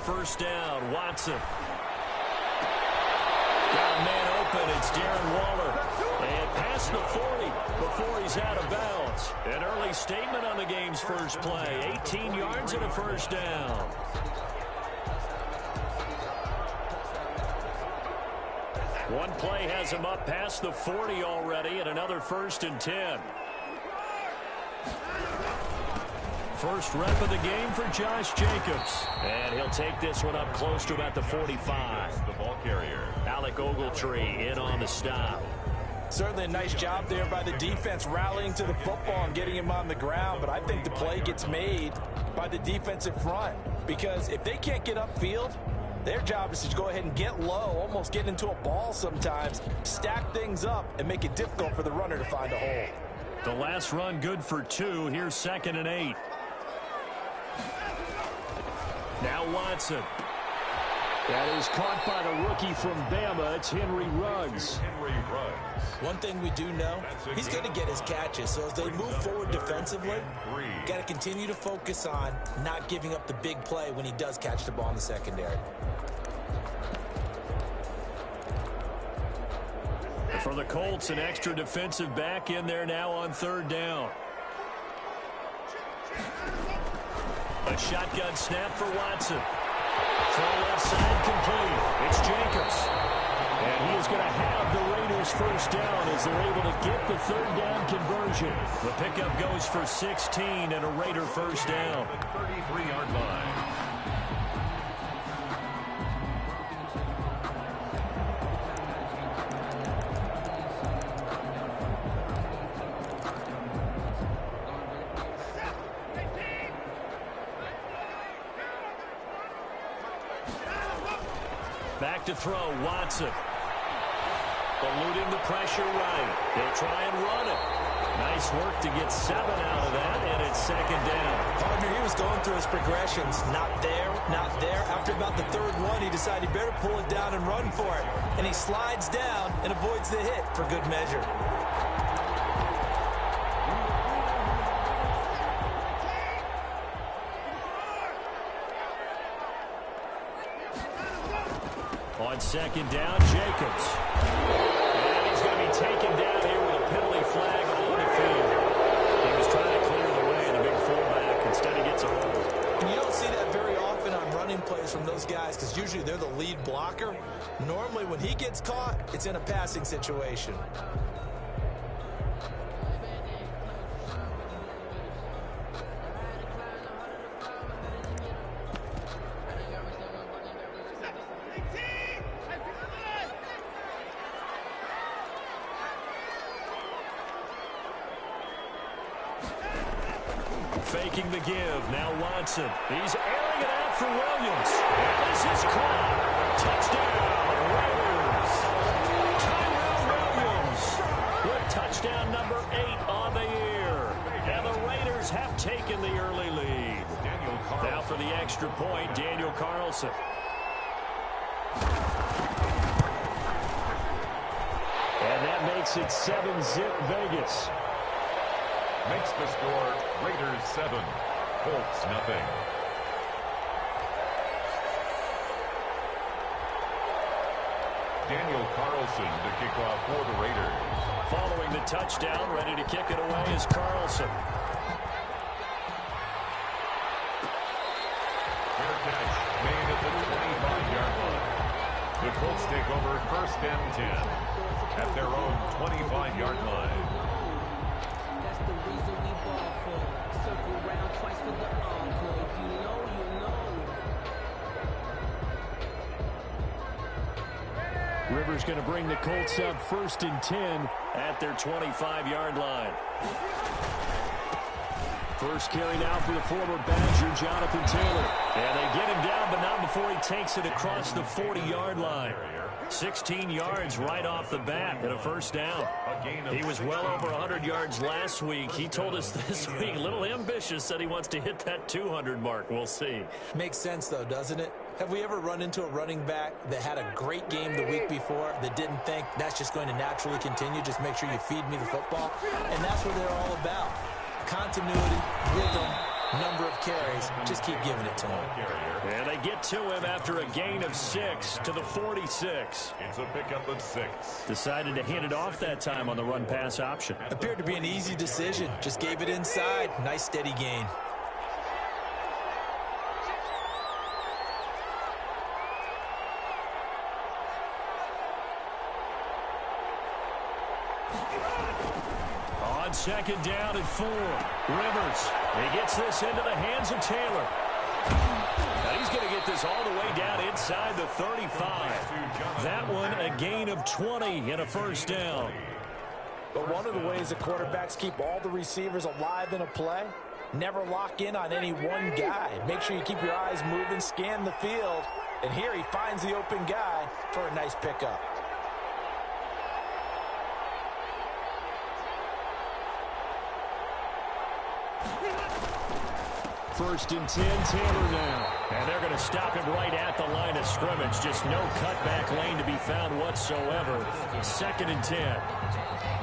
first down. Watson. Got a man open. It's Darren Waller. And past the 40 before he's out of bounds. An early statement on the game's first play. 18 yards and a first down. One play has him up past the 40 already, and another 1st and 10. First rep of the game for Josh Jacobs. And he'll take this one up close to about the 45. The ball carrier, Alec Ogletree in on the stop. Certainly a nice job there by the defense rallying to the football and getting him on the ground. But I think the play gets made by the defensive front. Because if they can't get upfield, their job is to go ahead and get low, almost get into a ball sometimes, stack things up, and make it difficult for the runner to find a hole. The last run good for 2. Here's 2nd and 8. Now Watson. That is caught by the rookie from Bama. It's Henry Ruggs. One thing we do know, he's going to get his catches. So as they move forward defensively, got to continue to focus on not giving up the big play when he does catch the ball in the secondary. For the Colts, an extra defensive back in there now on 3rd down. A shotgun snap for Watson. Throw left side complete. It's Jacobs. And he is going to have the Raiders first down as they're able to get the 3rd down conversion. The pickup goes for 16 and a Raider first down. 33-yard line. Back to throw, Watson. Eluding the pressure right. They'll try and run it. Nice work to get 7 out of that, and it's 2nd down. Partner, he was going through his progressions. Not there, not there. After about the 3rd one, he decided he better pull it down and run for it. And he slides down and avoids the hit for good measure. On 2nd down, Jacobs. And he's going to be taken down here with a penalty flag on the field. He was trying to clear the way, and a big fullback instead he gets a hold. And you don't see that very often on running plays from those guys because usually they're the lead blocker. Normally when he gets caught, it's in a passing situation. Faking the give. Now Watson. He's airing it out for Williams. And this is caught. Touchdown, Raiders. Tyrell Williams with touchdown number 8 on the year. And the Raiders have taken the early lead. Now for the extra point, Daniel Carlson. And that makes it 7-zip Vegas. Makes the score Raiders 7, Colts nothing. Daniel Carlson to kick off for the Raiders. Following the touchdown, ready to kick it away is Carlson. Fair catch made at the 25-yard line. The Colts take over 1st and 10 at their own 25-yard line. Rivers going to bring the Colts up 1st and 10 at their 25-yard line. First carry now for the former Badger, Jonathan Taylor. And they get him down, but not before he takes it across the 40-yard line. 16 yards right off the bat and a first down. He was well over 100 yards last week. He told us this week, a little ambitious, said he wants to hit that 200 mark. We'll see. Makes sense, though, doesn't it? Have we ever run into a running back that had a great game the week before that didn't think that's just going to naturally continue? Just make sure you feed me the football. And that's what they're all about. Continuity, rhythm, number of carries. Just keep giving it to him. And they get to him after a gain of 6 to the 46. It's a pickup of 6. Decided to hand it off that time on the run-pass option. Appeared to be an easy decision. Just gave it inside. Nice steady gain. On second down and 4. Rivers. He gets this into the hands of Taylor. Now he's going to get this all the way down inside the 35. That one a gain of 20 and a first down. But one of the ways that quarterbacks keep all the receivers alive in a play, never lock in on any one guy. Make sure you keep your eyes moving, scan the field. And here he finds the open guy for a nice pickup. First and 10, Taylor now. And they're going to stop him right at the line of scrimmage. Just no cutback lane to be found whatsoever. Second and 10.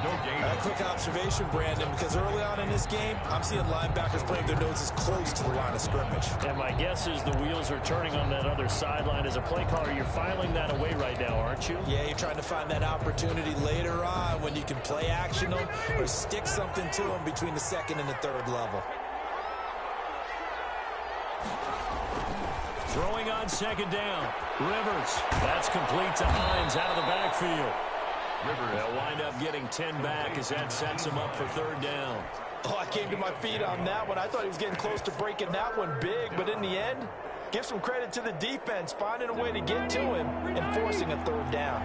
No gain. A quick observation, Brandon, because early on in this game, I'm seeing linebackers putting their noses close to the line of scrimmage. And my guess is the wheels are turning on that other sideline. As a play caller, you're filing that away right now, aren't you? Yeah, you're trying to find that opportunity later on when you can play action them or stick something to them between the second and the third level. Throwing on second down. Rivers. That's complete to Hines out of the backfield. They'll wind up getting 10 back as that sets him up for third down. Oh, I came to my feet on that one. I thought he was getting close to breaking that one big, but in the end, give some credit to the defense, finding a way to get to him and forcing a third down.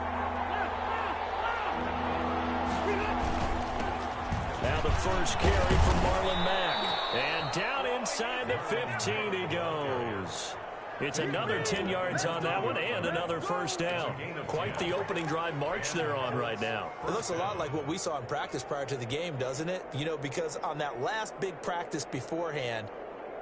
Now the first carry from Marlon Mack. And down inside the 15 he goes. It's another 10 yards on that one and another first down. Quite the opening drive march they're on right now. It looks a lot like what we saw in practice prior to the game, doesn't it? You know, because on that last big practice beforehand,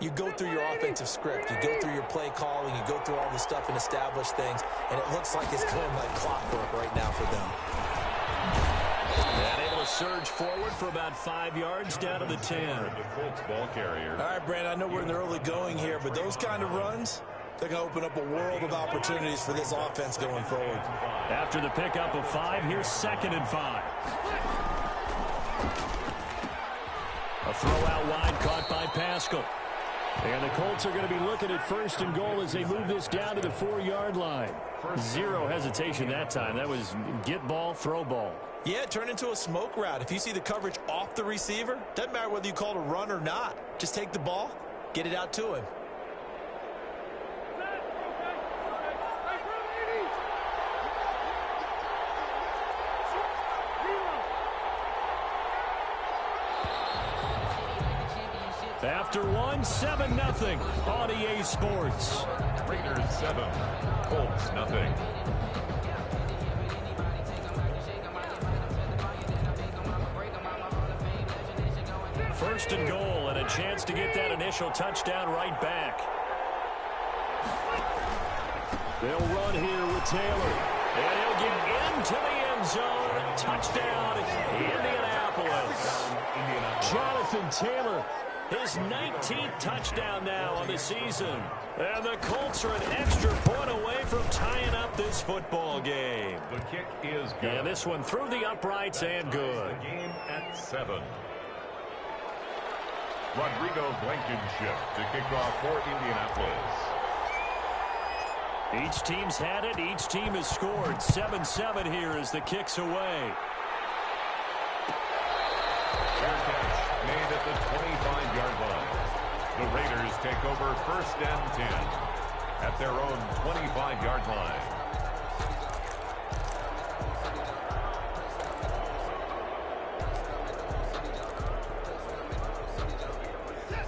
you go through your offensive script. You go through your play calling. You go through all the stuff and establish things. And it looks like it's going like clockwork right now for them. And able to surge forward for about 5 yards down to the 10. The Colts ball carrier. All right, Brandon, I know we're in the early going here, but those kind of runs, they're going to open up a world of opportunities for this offense going forward. After the pickup of 5, here's second and 5. A throw out wide caught by Pascal. And the Colts are going to be looking at first and goal as they move this down to the 4-yard line. Zero hesitation that time. That was get ball, throw ball. Yeah, turn into a smoke route. If you see the coverage off the receiver, doesn't matter whether you call it a run or not. Just take the ball, get it out to him. After 7-0 on EA Sports. Raiders 7, Colts nothing. First and goal and a chance to get that initial touchdown right back. They'll run here with Taylor. And he'll get into the end zone. Touchdown, Indianapolis. Jonathan Taylor, his 19th touchdown now on the season. And the Colts are an extra point away from tying up this football game. The kick is good. And this one through the uprights and good. The game at 7. Rodrigo Blankenship to kick off for Indianapolis. Each team's had it. Each team has scored. 7-7 here as the kick's away. Fair catch made at the 25-yard line. The Raiders take over first and 10 at their own 25-yard line.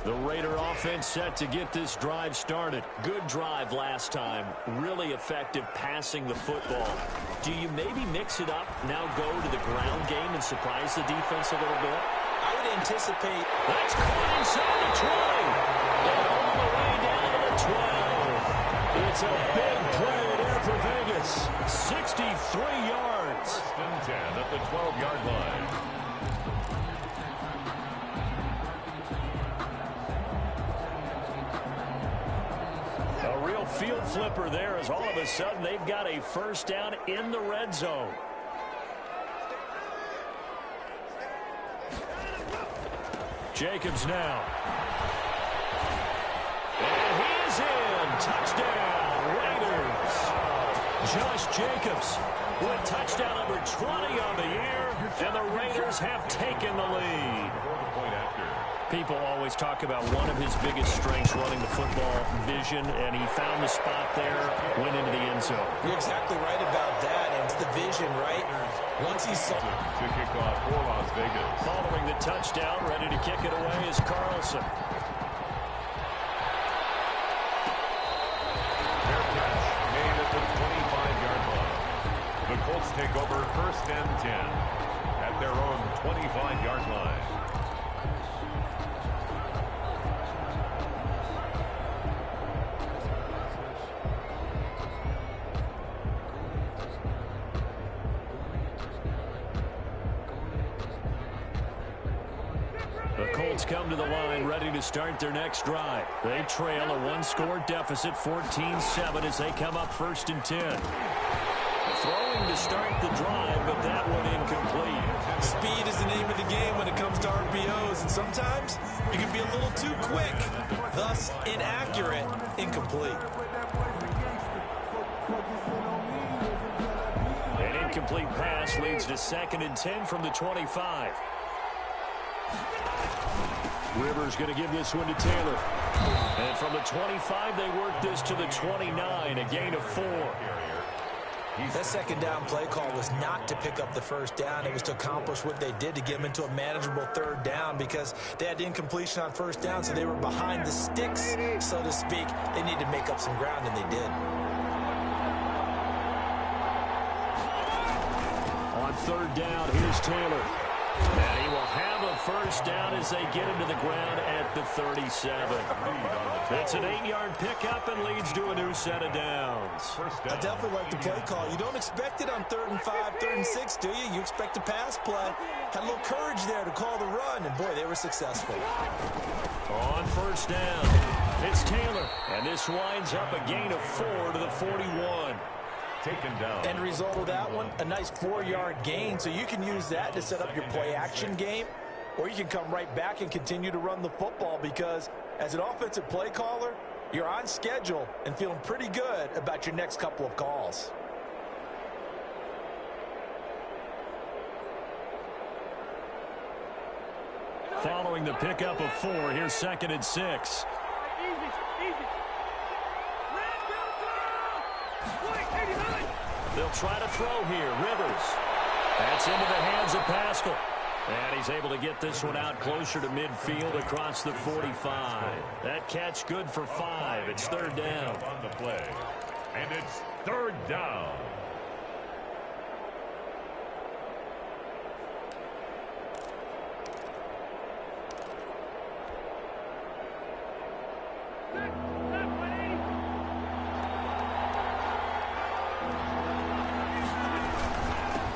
The Raider offense set to get this drive started. Good drive last time. Really effective passing the football. Do you maybe mix it up, now go to the ground game and surprise the defense a little bit? I would anticipate. That's caught inside the 20. And all the way down to the 12. It's a big play there for Vegas. 63 yards. First and 10 at the 12-yard line. field flipper there as all of a sudden they've got a first down in the red zone. Jacobs now. And he is in. Touchdown, Raiders. Josh Jacobs with touchdown number 20 on the year, and the Raiders have taken the lead. People always talk about one of his biggest strengths running the football, vision, and he found the spot there, went into the end zone. You're exactly right about that, and it's the vision, right? Once he saw to kick off for Las Vegas. Following the touchdown, ready to kick it away is Carlson. Fair catch made at the 25-yard line. The Colts take over first and 10 at their own 25-yard line. The Colts come to the line ready to start their next drive. They trail a one-score deficit, 14-7, as they come up first and 10. Throwing to start the drive, but that one incomplete. speed is the name of the game when it comes to RPOs, and sometimes you can be a little too quick, thus inaccurate, incomplete. An incomplete pass leads to 2nd and 10 from the 25. Rivers going to give this one to Taylor. And from the 25, they work this to the 29, a gain of 4. That second down play call was not to pick up the first down. It was to accomplish what they did to get them into a manageable 3rd down because they had incompletion on 1st down, so they were behind the sticks, so to speak. They needed to make up some ground, and they did. On 3rd down, here's Taylor. And he will have a first down as they get him to the ground at the 37. It's an 8-yard pickup and leads to a new set of downs. I definitely like the play call. You don't expect it on 3rd and 5, 3rd and 6, do you? You expect a pass play. Had a little courage there to call the run, and boy, they were successful. On 1st down, it's Taylor. And this winds up a gain of 4 to the 41. Taken down. End result of that one, a nice 4-yard gain, so you can use that to set up your play-action game, or you can come right back and continue to run the football because as an offensive play caller, you're on schedule and feeling pretty good about your next couple of calls. Following the pickup of 4, here's 2nd and 6. They'll try to throw here. Rivers. That's into the hands of Pascal. And he's able to get this one out closer to midfield across the 45. That catch good for 5. It's 3rd down. On the play. And it's 3rd down.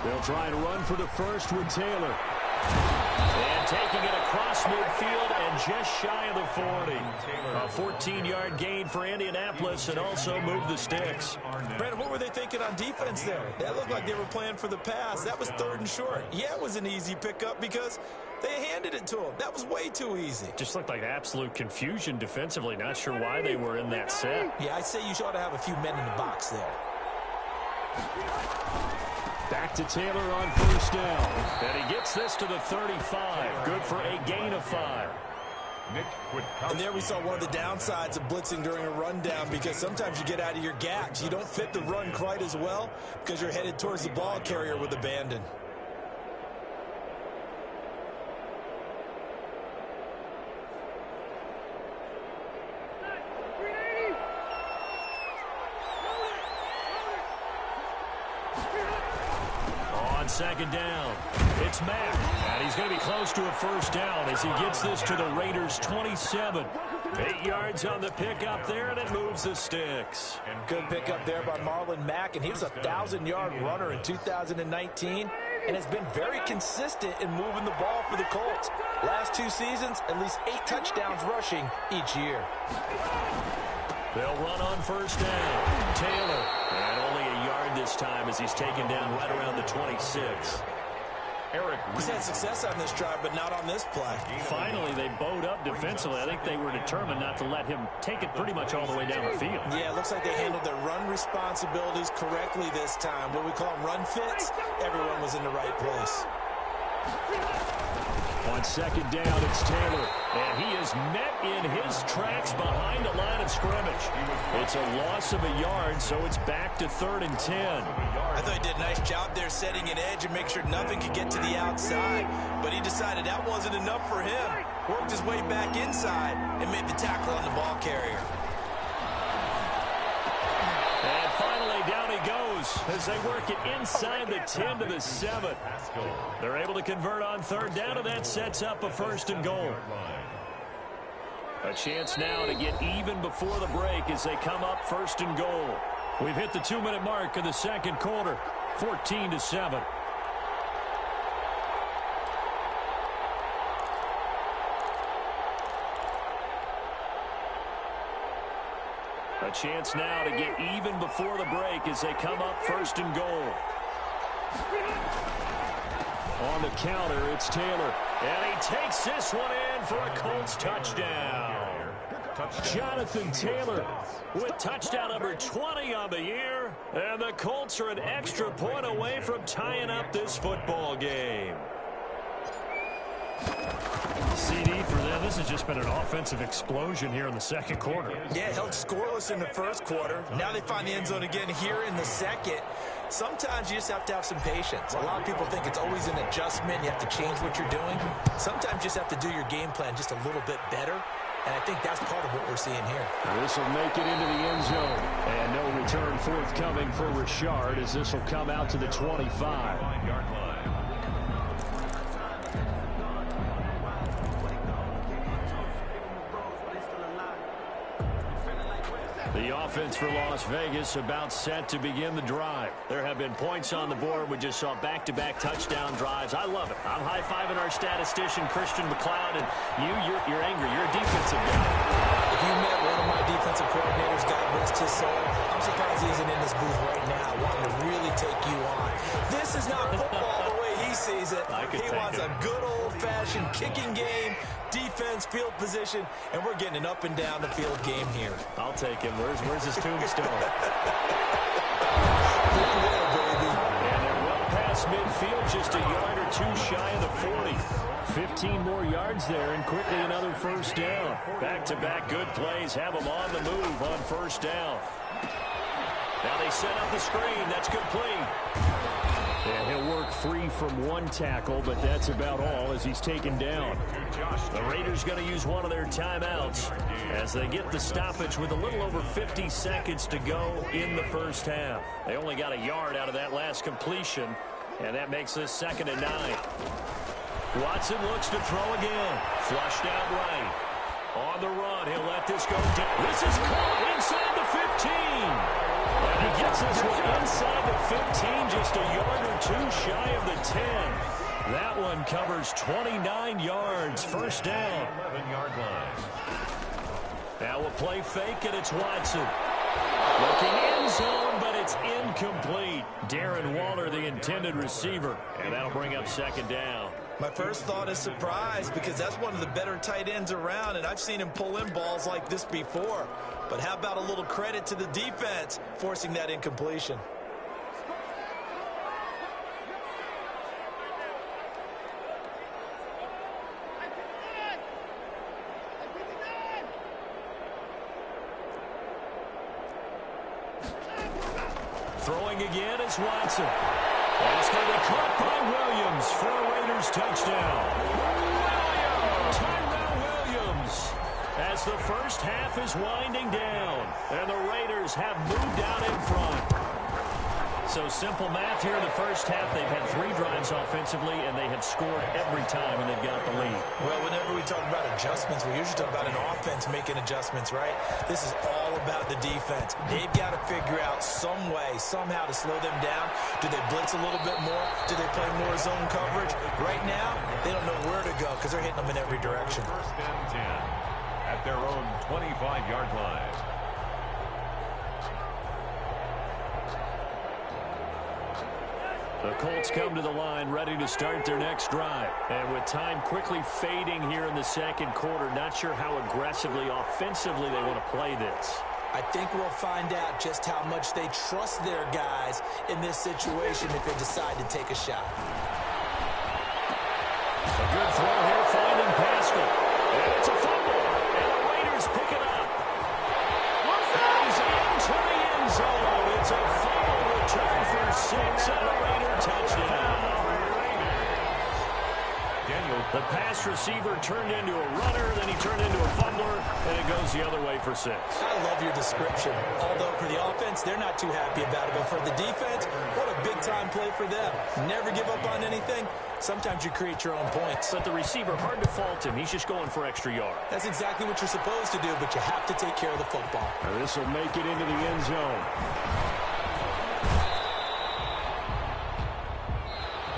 They'll try and run for the first with Taylor. And taking it across midfield and just shy of the 40. A 14-yard gain for Indianapolis and also move the sticks. Brandon, what were they thinking on defense there? That looked like they were playing for the pass. That was 3rd and short. Yeah, it was an easy pickup because they handed it to him. That was way too easy. Just looked like absolute confusion defensively. Not sure why they were in that set. Yeah, I'd say you ought to have a few men in the box there. Back to Taylor on 1st down. And he gets this to the 35. Good for a gain of 5. And there we saw one of the downsides of blitzing during a rundown because sometimes you get out of your gaps. You don't fit the run quite as well because you're headed towards the ball carrier with abandon. On 2nd down, it's Mack. And he's going to be close to a first down as he gets this to the Raiders' 27. 8 yards on the pickup there, and it moves the sticks. Good pickup there by Marlon Mack, and he was a 1,000-yard runner in 2019 and has been very consistent in moving the ball for the Colts. Last 2 seasons, at least 8 touchdowns rushing each year. They'll run on first down. Taylor. And only a yard this time as he's taken down right around the 26. He's had success on this drive, but not on this play. Finally, they bowed up defensively. I think they were determined not to let him take it pretty much all the way down the field. Yeah, it looks like they handled their run responsibilities correctly this time. What we call them run fits, everyone was in the right place. On second down, it's Taylor, and he is met in his tracks behind the line of scrimmage. It's a loss of a yard, so it's back to 3rd and 10. I thought he did a nice job there setting an edge and make sure nothing could get to the outside, but he decided that wasn't enough for him. Worked his way back inside and made the tackle on the ball carrier. And finally, down he goes as they work it inside the 10 to the 7. They're able to convert on 3rd down, and that sets up a 1st and goal. A chance now to get even before the break as they come up 1st and goal. We've hit the 2-minute mark of the second quarter, 14 to 7. A chance now to get even before the break as they come up 1st and goal. On the counter, it's Taylor. And he takes this one in for a Colts touchdown. Jonathan Taylor with touchdown number 20 on the year. And the Colts are an extra point away from tying up this football game. CD for them. This has just been an offensive explosion here in the second quarter. Yeah, held scoreless in the first quarter. Now they find the end zone again here in the second. Sometimes you just have to have some patience. A lot of people think it's always an adjustment. You have to change what you're doing. Sometimes you just have to do your game plan just a little bit better. And I think that's part of what we're seeing here. This will make it into the end zone. And no return forthcoming for Richard as this will come out to the 25. The offense for Las Vegas about set to begin the drive. There have been points on the board. We just saw back-to-back touchdown drives. I love it. I'm high-fiving our statistician, Christian McLeod, and you're angry. You're a defensive guy. If you met one of my defensive coordinators, God rest his soul, I'm surprised he isn't in this booth right now wanting to really take you on. This is not football the way he sees it. He wants a good old-fashioned kicking game, defense, field position, and we're getting an up and down the field game here. I'll take him. Where's his tombstone? And they're well past midfield, just a yard or two shy of the 40. 15 more yards there, and quickly another first down. Back-to-back good plays have them on the move on first down. Now they set up the screen. That's complete. And he'll work free from one tackle, but that's about all as he's taken down. The Raiders going to use one of their timeouts as they get the stoppage with a little over 50 seconds to go in the first half. They only got a yard out of that last completion, and that makes this 2nd and 9. Watson looks to throw again. Flushed out right. On the run, he'll let this go down. This is caught inside the 15. And he gets this one inside the 15, just a yard or two shy of the 10. That one covers 29 yards. First down. 11-yard line. Now we'll play fake, and it's Watson. Looking end zone, but it's incomplete. Darren Waller, the intended receiver. And that'll bring up 2nd down. My first thought is surprise because that's one of the better tight ends around, and I've seen him pull in balls like this before. But how about a little credit to the defense forcing that incompletion? Throwing again is Watson. And it's going to be caught by Williams for a Raiders touchdown. Tyrell Williams as the first half is winding down. And the Raiders have moved out in front. So simple math here in the first half. They've had 3 drives offensively, and they have scored every time, and they've got the lead. Well, whenever we talk about adjustments, we usually talk about an offense making adjustments, right? This is all about the defense. They've got to figure out some way, somehow to slow them down. Do they blitz a little bit more? Do they play more zone coverage? Right now, they don't know where to go because they're hitting them in every direction. 1st and 10 at their own 25-yard line. The Colts come to the line ready to start their next drive. And with time quickly fading here in the second quarter, not sure how aggressively, offensively they want to play this. I think we'll find out just how much they trust their guys in this situation if they decide to take a shot. A good throw here, finding Pascal. And it's a fumble. And the Raiders pick it up. He's into the end zone. It's a fumble return for 6 and a Raider touchdown. The pass receiver turned into a runner, then he turned into a fumbler, and it goes the other way for 6. I love your description. Although for the offense, they're not too happy about it. But for the defense, what a big-time play for them. Never give up on anything. Sometimes you create your own points. But the receiver, hard to fault him. He's just going for extra yard. That's exactly what you're supposed to do, but you have to take care of the football. This will make it into the end zone.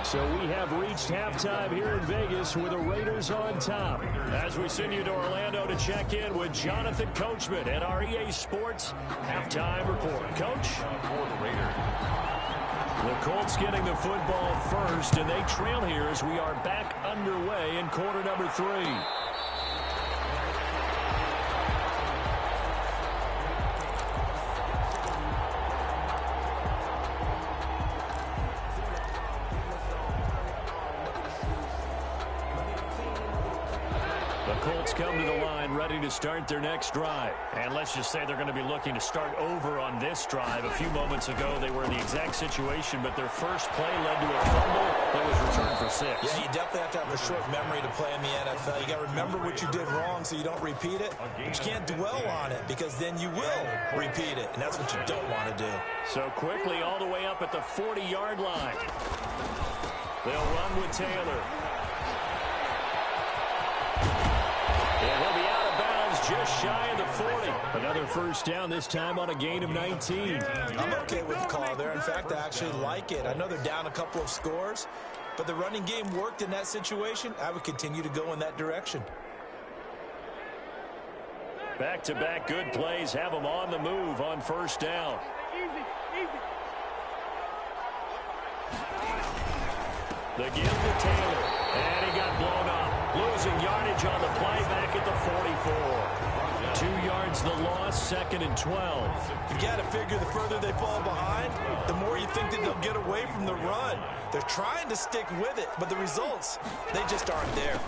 So we have reached halftime here in Vegas with the Raiders on top. As we send you to Orlando to check in with Jonathan Coachman at our EA Sports Halftime Report. Coach? For the Raiders. The Colts getting the football first, and they trail here as we are back underway in quarter number 3. Colts come to the line ready to start their next drive. And let's just say they're going to be looking to start over on this drive. A few moments ago, they were in the exact situation, but their first play led to a fumble that was returned for 6. Yeah, you definitely have to have a short memory to play in the NFL. You got to remember what you did wrong so you don't repeat it. But you can't dwell on it because then you will repeat it, and that's what you don't want to do. So quickly all the way up at the 40-yard line. They'll run with Taylor. And he'll be out of bounds just shy of the 40. Another first down, this time on a gain of 19. I'm okay with the call there. In fact, I actually like it. I know they're down a couple of scores, but the running game worked in that situation. I would continue to go in that direction. Back-to-back good plays have them on the move on first down. The give to Taylor, and he got blown up. Losing yardage on the play back at the 44. 2 yards the loss, 2nd and 12. You got to figure the further they fall behind, the more you think that they'll get away from the run. They're trying to stick with it, but the results, they just aren't there.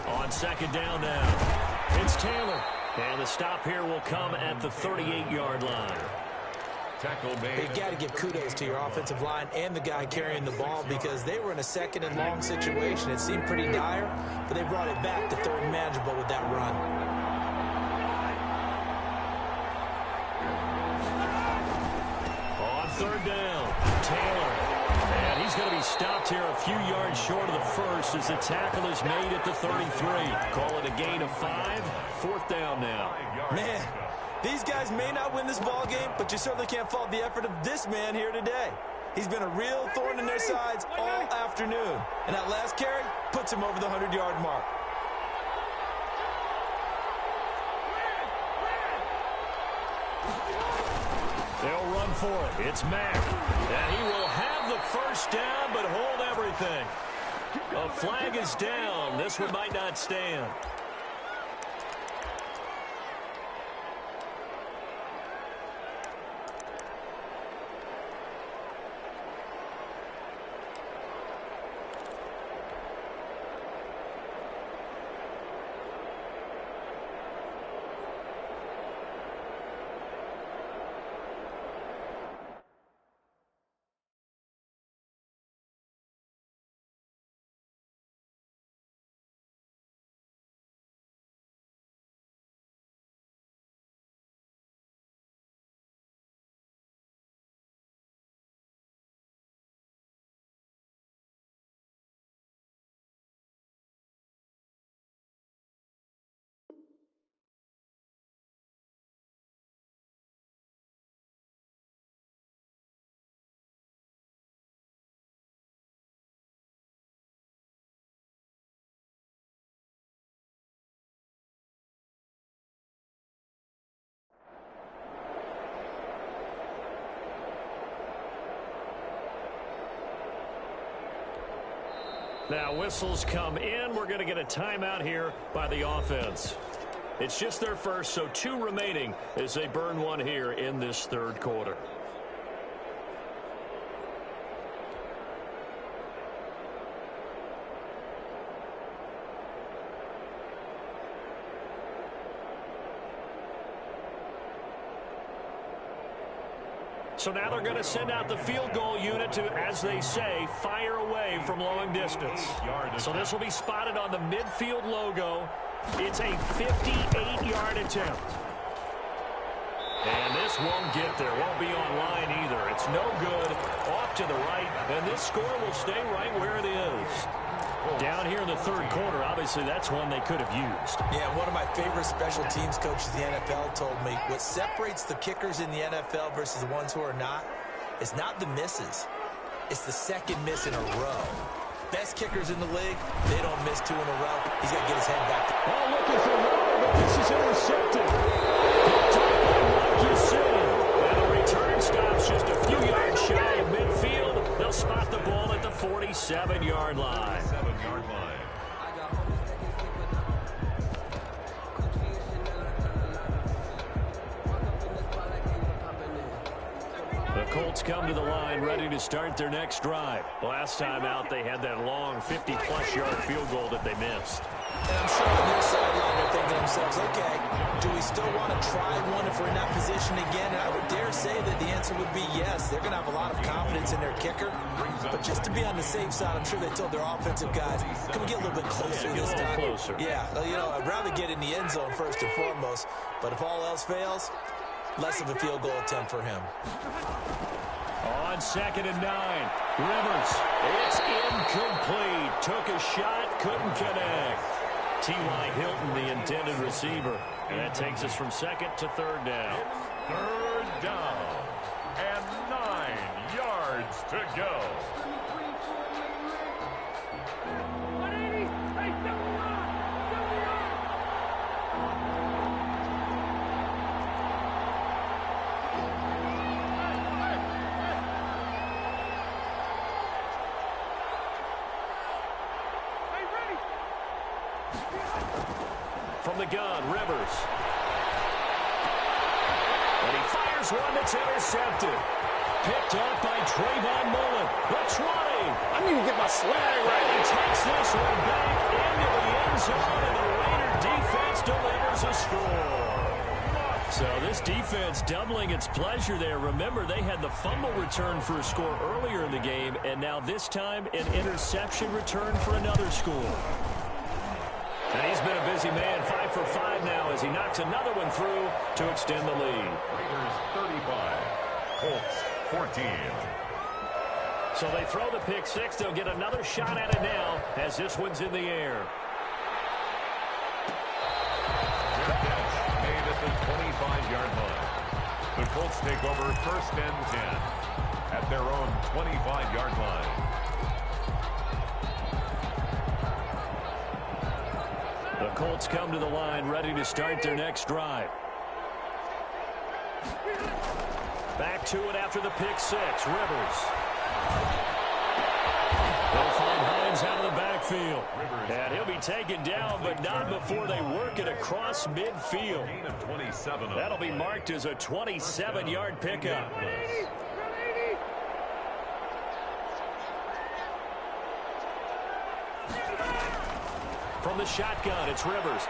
On 2nd down now, it's Taylor. And the stop here will come at the 38-yard line. Tackle made. You got to give kudos to your offensive line and the guy carrying the ball because they were in a 2nd and long situation. It seemed pretty dire, but they brought it back to 3rd and manageable with that run. On 3rd down, Taylor. And he's going to be stopped here a few yards short of the first as the tackle is made at the 33. Call it a gain of 5. 4th down now. Man, these guys may not win this ball game, but you certainly can't fault the effort of this man here today. He's been a real thorn in their sides all afternoon. And that last carry puts him over the 100-yard mark. They'll run for it. It's Mack. And he will have the first down, but hold everything. A flag is down. This one might not stand. Now whistles come in. We're going to get a timeout here by the offense. It's just their first, so 2 remaining as they burn one here in this third quarter. So now they're going to send out the field goal unit to, as they say, fire away from long distance. So this will be spotted on the midfield logo. It's a 58-yard attempt. And this won't get there. Won't be online either. It's no good. Off to the right. And this score will stay right where it is. Down here in the third quarter, obviously that's one they could have used. Yeah, one of my favorite special teams coaches in the NFL told me what separates the kickers in the NFL versus the ones who are not is not the misses. It's the second miss in a row. Best kickers in the league, they don't miss 2 in a row. He's got to get his head back. Oh, looking for more, but this is intercepted. And the return stops just a few yards shy of midfield. They'll spot the ball at the 47-yard line. The Colts come to the line ready to start their next drive. Last time out, they had that long 50-plus yard field goal that they missed. And I'm sure on their sideline they're thinking to themselves, okay, do we still want to try one if we're in that position again? And I would dare say that the answer would be yes. They're going to have a lot of confidence in their kicker. But just to be on the safe side, I'm sure they told their offensive guys, can we get a little bit closer this time? Closer. Yeah, you know, I'd rather get in the end zone first and foremost. But if all else fails, less of a field goal attempt for him. On 2nd and 9, Rivers. It's incomplete. Took a shot, couldn't connect. T.Y. Hilton, the intended receiver. And that takes us from 2nd to 3rd down. Third down and 9 yards to go. From the gun, Rivers. And he fires one that's intercepted. Picked up by Trayvon Mullen. The 20. I need to get my swag right. And he takes this one back into the end zone, and the Raider defense delivers a score. So this defense doubling its pleasure there. Remember, they had the fumble return for a score earlier in the game, and now this time an interception return for another score. And he's been a busy man, 5 for 5 now as he knocks another one through to extend the lead. Raiders 35, Colts 14. So they throw the pick 6. They'll get another shot at it now as this one's in the air. Good catch made at the 25-yard line. The Colts take over 1st and 10 at their own 25-yard line. The Colts come to the line ready to start their next drive. Back to it after the pick 6. Rivers. They'll find Hines out of the backfield. And he'll be taken down, but not before they work it across midfield. That'll be marked as a 27-yard pickup. From the shotgun, it's Rivers.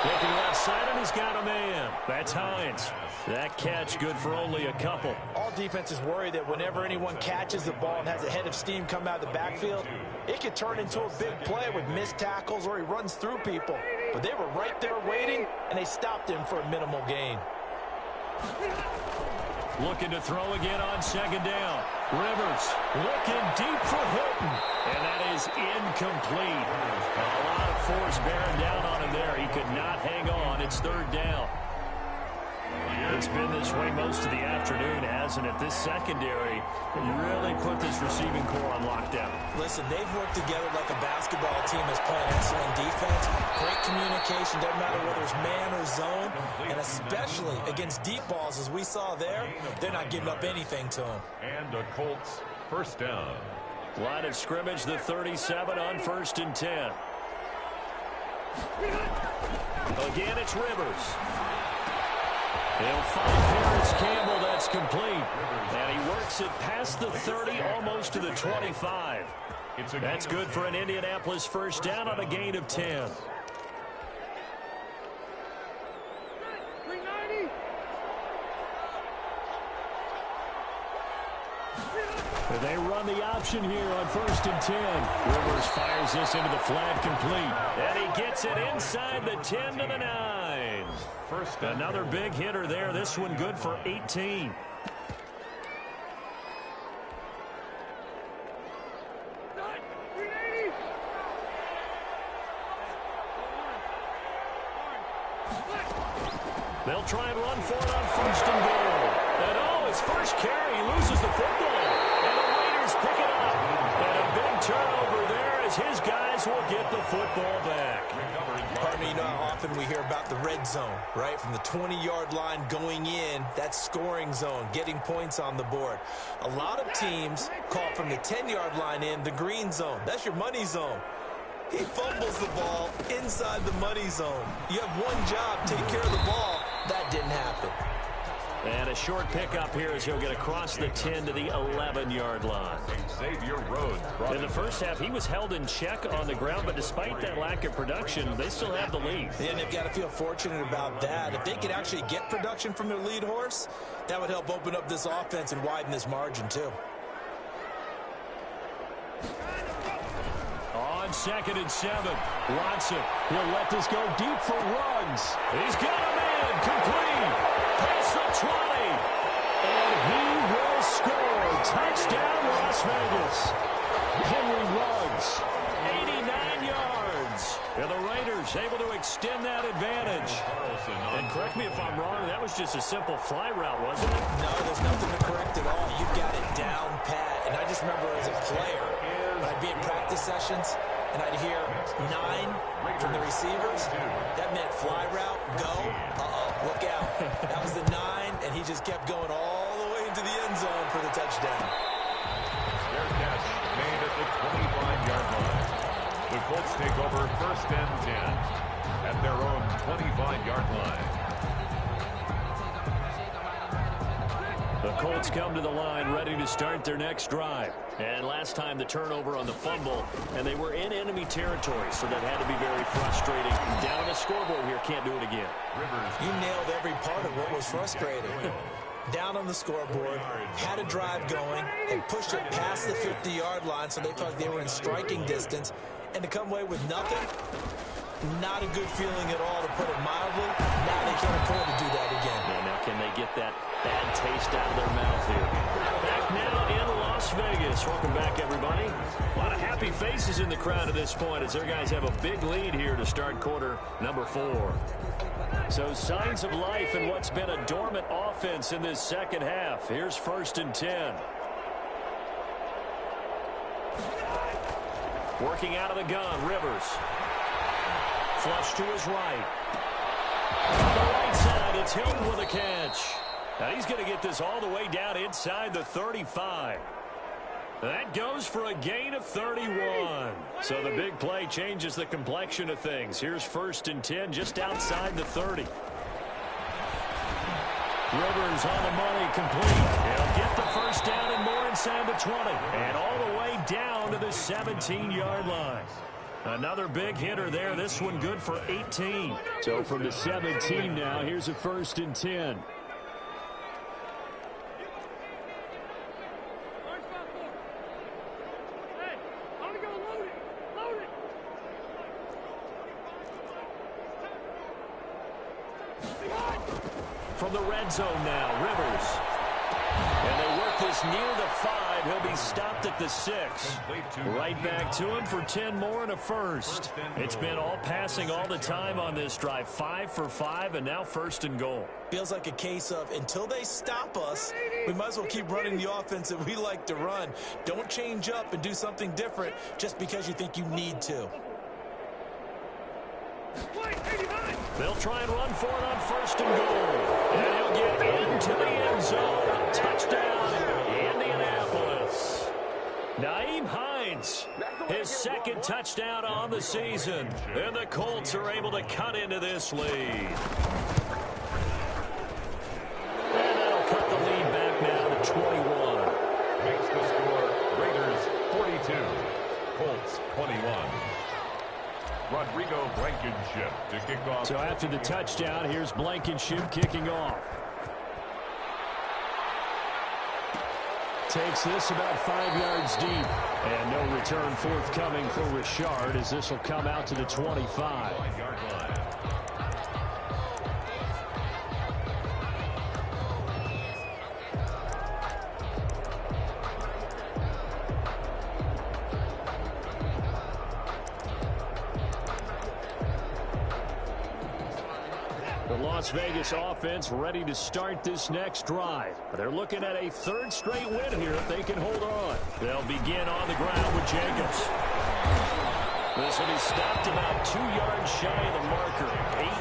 Looking left side, and he's got a man. That's Hines. That catch good for only a couple. All defenses worry that whenever anyone catches the ball and has a head of steam come out of the backfield, it could turn into a big play with missed tackles or he runs through people. But they were right there waiting, and they stopped him for a minimal gain. Looking to throw again on 2nd down. Rivers looking deep for Hilton. And that is incomplete. A lot of force bearing down on him there. He could not hang on. It's 3rd down. It's been this way most of the afternoon, hasn't it? This secondary really put this receiving core on lockdown. Listen, they've worked together like a basketball team that's playing excellent defense. Great communication, doesn't matter whether it's man or zone. And especially against deep balls, as we saw there, they're not giving up anything to them. And a Colts 1st down. Line of scrimmage, the 37 on 1st and 10. Again, it's Rivers. He'll find Terrence Campbell. That's complete. And he works it past the 30, almost to the 25. That's good for an Indianapolis first down on a gain of 10. They run the option here on 1st and 10. Rivers fires this into the flat, complete. And he gets it inside the 10 to the 9. Another big hitter there. This one good for 18. They'll try and run for it on 1st and goal. And oh, his first carry, he loses the football. And the Raiders pick it up. And a big turnover there as his guys will get the football back. Partner, you know how often we hear about the red zone, right? From the 20-yard line going in, that's scoring zone, getting points on the board. A lot of teams call from the 10-yard line in the green zone. That's your money zone. He fumbles the ball inside the money zone. You have one job, take care of the ball. That didn't happen. And a short pickup here as he'll get across the 10 to the 11-yard line. Xavier Rhodes. In the first half, he was held in check on the ground, but despite that lack of production, they still have the lead. And they've got to feel fortunate about that. If they could actually get production from their lead horse, that would help open up this offense and widen this margin, too. On 2nd and 7, Watson will let this go deep for Ruggs. He's got him in, complete, past the 20, and he will score. Touchdown, Las Vegas. Henry Ruggs, 89 yards. And the Raiders able to extend that advantage. And correct me if I'm wrong, that was just a simple fly route, wasn't it? No, there's nothing to correct at all. You've got it down pat. And I just remember as a player, when I'd be in practice sessions, and I'd hear 9 from the receivers. That meant fly route, go, look out. That was the 9, and he just kept going all the way into the end zone for the touchdown. Their catch made at the 25-yard line. The Colts take over 1st and 10 at their own 25-yard line. The Colts come to the line ready to start their next drive. And last time the turnover on the fumble, and they were in enemy territory, so that had to be very frustrating. Down on the scoreboard here, can't do it again. You nailed every part of what was frustrating. Down on the scoreboard, had a drive going, and pushed it past the 50-yard line so they felt like they were in striking distance. And to come away with nothing, not a good feeling at all, to put it mildly. Now they can't afford to do that again. Yeah, now can they get that bad taste out of their mouth here? Back now in Las Vegas. Welcome back, everybody. A lot of happy faces in the crowd at this point as their guys have a big lead here to start quarter number 4. So signs of life in what's been a dormant offense in this second half. Here's 1st and 10. Working out of the gun, Rivers. Flush to his right. On the right side, it's Hilton with a catch. Now he's going to get this all the way down inside the 35. That goes for a gain of 31. So the big play changes the complexion of things. Here's 1st and 10 just outside the 30. Rivers on the money, complete. He'll get the first down and more inside the 20. And all the way down to the 17-yard line. Another big hitter there. This one good for 18. So from the 17 now, here's a 1st and 10. From the red zone now, Rivers. And they work this near the 5. He'll be stopped at the 6. Right back to him for 10 more and a first. It's been all passing all the time on this drive. 5 for 5, and now 1st and goal. Feels like a case of until they stop us, we might as well keep running the offense that we like to run. Don't change up and do something different just because you think you need to. They'll try and run for it on 1st and goal. And he'll get into the end zone. Touchdown, Indianapolis. Naeem Hines points. His second touchdown on the season. And the Colts are able to cut into this lead. And that'll cut the lead back now to 21. Makes the score Raiders 42, Colts 21. Rodrigo Blankenship to kick off. So after the touchdown, here's Blankenship kicking off. Takes this about 5 yards deep. And no return forthcoming for Richard as this will come out to the 25. 5-yard line. Las Vegas offense ready to start this next drive. They're looking at a third straight win here if they can hold on. They'll begin on the ground with Jacobs. This will be stopped about 2 yards shy of the marker.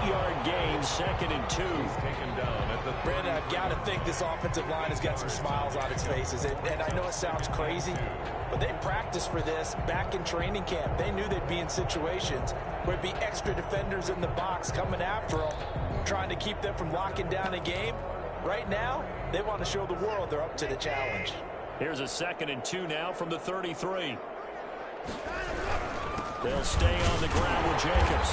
8-yard gain, 2nd and 2. Taken down at the Brandon, I've got to think this offensive line has got some smiles on its faces. And I know it sounds crazy, but they practiced for this back in training camp. They knew they'd be in situations where it'd be extra defenders in the box coming after them, trying to keep them from locking down a game. Right now, they want to show the world they're up to the challenge. Here's a 2nd and 2 now from the 33. They'll stay on the ground with Jacobs.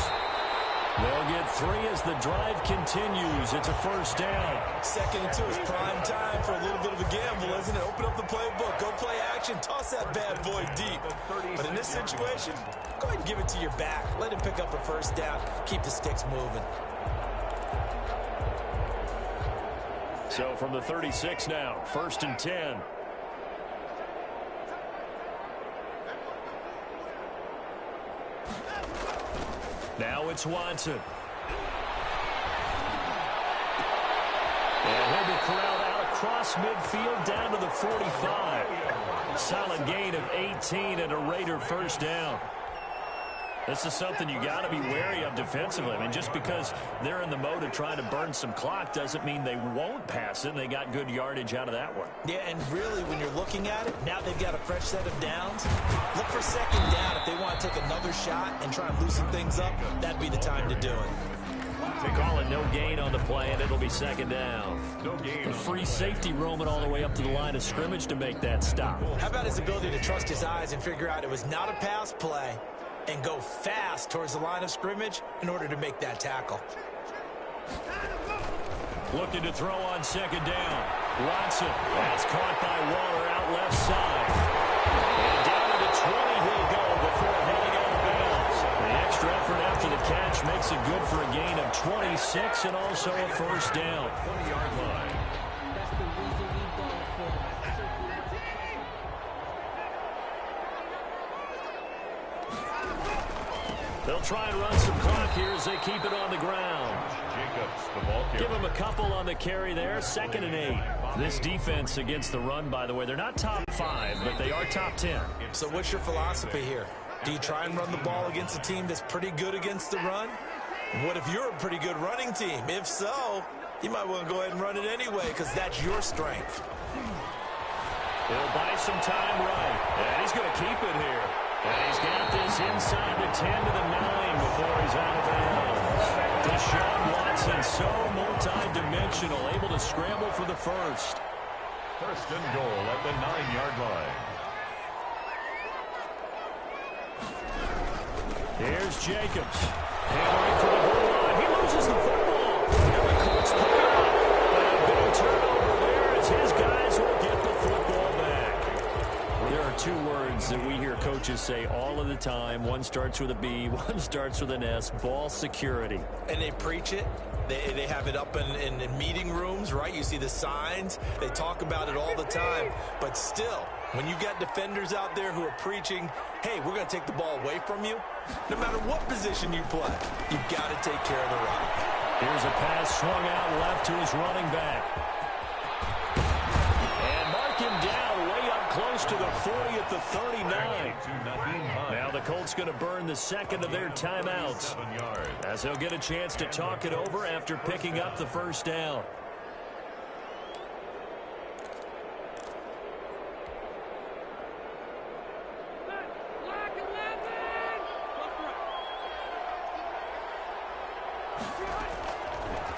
They'll get 3 as the drive continues. It's a first down. 2nd and 2 is prime time for a little bit of a gamble, isn't it? Open up the playbook, go play action, toss that bad boy deep. But in this situation, go ahead and give it to your back. Let him pick up a first down. Keep the sticks moving. So from the 36 now, 1st and 10. Now it's Watson. And he'll be corralled out across midfield down to the 45. Solid gain of 18 and a Raider first down. This is something you got to be wary of defensively. I mean, just because they're in the mode of trying to burn some clock doesn't mean they won't pass it. And they got good yardage out of that one. Yeah, and really, when you're looking at it, now they've got a fresh set of downs. Look for 2nd down. If they want to take another shot and try and loosen things up, that'd be the time to do it. They call it no gain on the play, and it'll be 2nd down. No gain. A free safety roaming all the way up to the line of scrimmage to make that stop. How about his ability to trust his eyes and figure out it was not a pass play and go fast towards the line of scrimmage in order to make that tackle. Looking to throw on 2nd down. Watson. That's caught by Waller out left side. And down to the 20 he'll go before heading out of bounds. The extra effort after the catch makes it good for a gain of 26 and also a first down. 20-yard line. They'll try and run some clock here as they keep it on the ground. Jacobs, the ball carrier. Give them a couple on the carry there. 2nd and 8. This defense against the run, by the way, they're not top 5, but they are top 10. So what's your philosophy here? Do you try and run the ball against a team that's pretty good against the run? What if you're a pretty good running team? If so, you might want to go ahead and run it anyway because that's your strength. He'll buy some time right. And he's going to keep it here. And he's got this inside the 10 to the 9 before he's out of bounds. Deshaun Watson, so multi-dimensional, able to scramble for the first. 1st and goal at the 9-yard line. Here's Jacobs. Hammering for the goal line. He loses the football. And the Colts pick it up. And a big turnover there as his guys will get the football back. There are 2 words that we hear coaches say all of the time. One starts with a B, one starts with an S. Ball security. And they preach it. They have it up in meeting rooms, right? You see the signs. They talk about it all the time. But still, when you've got defenders out there who are preaching, hey, we're going to take the ball away from you, no matter what position you play, you've got to take care of the rock. Here's a pass swung out left to his running back. And mark him down way up close to the 40 at the 39. Now the Colts going to burn the 2nd of their timeouts as they'll get a chance to talk it over after picking up the first down.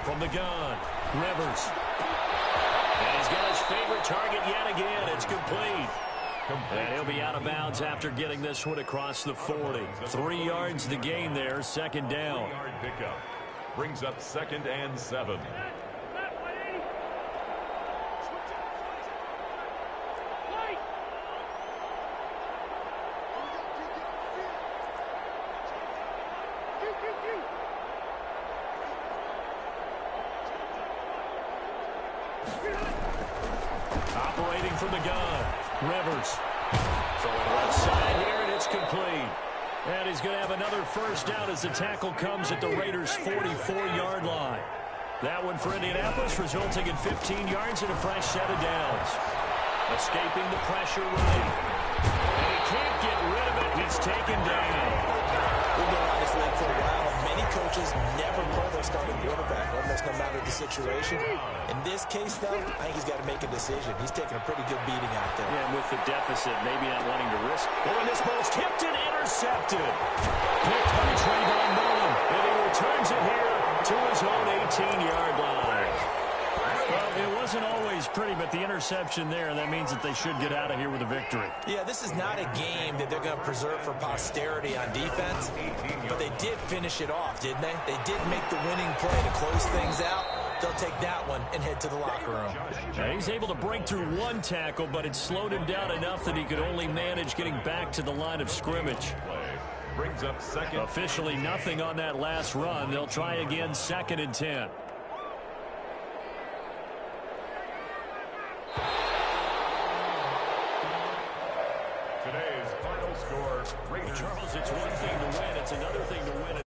From the gun, Rivers. And he's got his favorite target yet again. It's complete. And he'll be out of bounds after getting this one across the 40. 3 yards to gain there, second down. 3-yard pickup brings up 2nd and 7. Operating from the gun, Rivers. Throwing left side here, and it's complete. And he's going to have another first down as the tackle comes at the Raiders' 44-yard line. That one for Indianapolis, resulting in 15 yards and a fresh set of downs. Escaping the pressure right. And he can't get rid of it. It's taken down. We've been around this league for a while, and many coaches never pull their starting quarterback, almost no matter the situation. In this case, though, I think he's got to make a decision. He's taking a pretty good beating out there. Yeah, and with the deficit, maybe not wanting to risk. Oh, and this ball's tipped and intercepted. Picked by Trayvon Mullen, and he returns it here to his own 18-yard line. Well, it wasn't always pretty, but the interception there, that means that they should get out of here with a victory. Yeah, this is not a game that they're going to preserve for posterity on defense, but they did finish it off, didn't they? They did make the winning play to close things out. They'll take that one and head to the locker room. Now, he's able to break through one tackle, but it slowed him down enough that he could only manage getting back to the line of scrimmage. Brings up 2nd. Officially nothing on that last run. They'll try again, 2nd and 10. Today's final score, Raiders. Charles, it's one thing to win. It's another thing to win